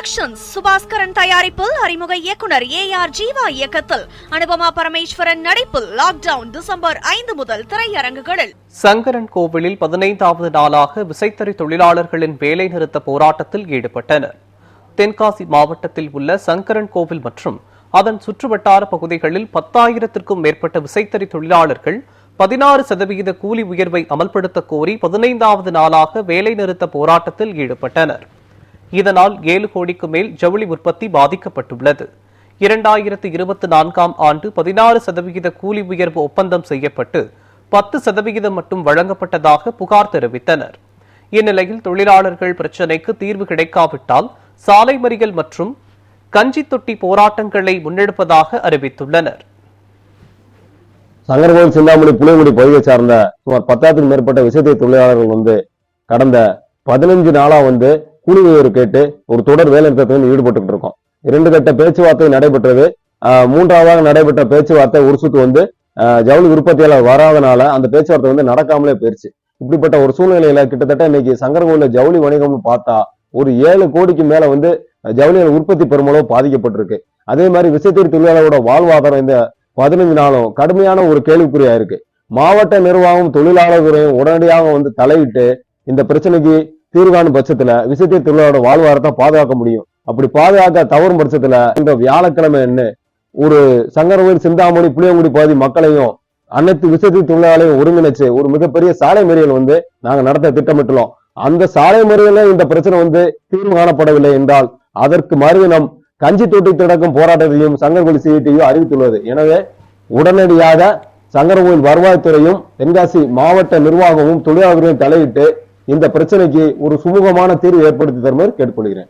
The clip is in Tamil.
புரொடக்ஷன்ஸ் சுபாஸ்கரன் தயாரிப்பில் அறிமுக இயக்குனர் ஏஆர் ஜீவா இயக்கத்தில் அனுபமா பரமேஸ்வரன் நடிப்பில் லாக்டவுன் டிசம்பர் 5 முதல் திரையரங்குகளில். சங்கரன் கோவிலில் 15வது நாளாக விசைத்தறி தொழிலாளர்களின் வேலை நிறுத்த போராட்டத்தில் ஈடுபட்டனர். தென்காசி மாவட்டத்தில் உள்ள சங்கரன் கோவில் மற்றும் அதன் சுற்றுவட்டார பகுதிகளில் 10,000க்கும் மேற்பட்ட விசைத்தறி தொழிலாளர்கள் 16% கூலி உயர்வை அமல்படுத்த கோரி 15வது நாளாக வேலை நிறுத்த போராட்டத்தில் ஈடுபட்டனர். இதனால் 7 கோடிக்கு மேல் ஜவுளி உற்பத்தி பாதிக்கப்பட்டுள்ளது. 2024ஆம் ஆண்டு 16% கூலி உயர்வு ஒப்பந்தம் செய்யப்பட்டு 10% மட்டும் வழங்கப்பட்டதாக புகார் தெரிவித்தனர். இந்நிலையில் தொழிலாளர்கள் பிரச்சினைக்கு தீர்வு கிடைக்காவிட்டால் சாலை மறியல் மற்றும் கஞ்சி தொட்டி போராட்டங்களை முன்னெடுப்பதாக அறிவித்துள்ளனர். சங்கரகோவில் சிந்தாமணி புளியங்குடி பகுதியை சார்ந்த சுமார் 10,000க்கும் மேற்பட்ட விசைத்தறி தொழிலாளர்கள் கடந்த 15 நாளா கூலி உயர்வு கேட்டு ஒரு தொடர் வேலை நிறுத்தத்தில் ஈடுபட்டு இருக்கோம். 2 கட்ட பேச்சுவார்த்தை நடைபெற்றது. 3வது நடைபெற்ற பேச்சுவார்த்தை ஒரு சுத்து ஜவுளி உற்பத்தியாளர் வராதனால அந்த பேச்சுவார்த்தை நடக்காமலே போயிருச்சு. இப்படிப்பட்ட ஒரு சூழ்நிலையில கிட்டத்தட்ட இன்னைக்கு சங்கரகோவில ஜவுளி வணிகம் பார்த்தா ஒரு 7 கோடிக்கு மேல ஜவுளிகள் உற்பத்தி பெருமளவு பாதிக்கப்பட்டிருக்கு. அதே மாதிரி விசைத்தறி தொழிலாளரோட வாழ்வாதாரம் இந்த 15 நாளும் கடுமையான ஒரு கேள்விக்குறியா இருக்கு. மாவட்ட நிர்வாகம் தொழிலாளர் துறையும் உடனடியாக தலையிட்டு இந்த பிரச்சனைக்கு தீர்வு காணும் பட்சத்துல விசைத்தறி தொழிலாளரோட வாழ்வாதாரத்தை பாதுகாக்க முடியும். அப்படி பாதுகாக்க தவறும் பட்சத்துல இந்த வியாழக்கிழமை ஒரு சங்கரகோவில் சிந்தாமணி புளியங்குடி பகுதி மக்களையும் அனைத்து விசைத்தறி தொழிலாளரையும் ஒருங்கிணைச்சு ஒரு மிகப்பெரிய சாலை மறியல் நாங்க நடத்த திட்டமிட்டுள்ளோம். அந்த சாலை மறியல இந்த பிரச்சனை தீர்வு காணப்படவில்லை என்றால் அதற்கு மறுதினம் கஞ்சி தொட்டி திறக்கும் போராட்டத்தையும் சங்கரகோவில் சிஐடியு அறிவித்துள்ளது. எனவே உடனடியாக சங்கரகோவில் வருவாய்த்துறையும் தென்காசி மாவட்ட நிர்வாகமும் தொழிலாளர்களையும் தலையிட்டு இந்த பிரச்சனைக்கு ஒரு சுமூகமான தீர்வு ஏற்படுத்தி தருமாறு கேட்டுக்கொள்கிறேன்.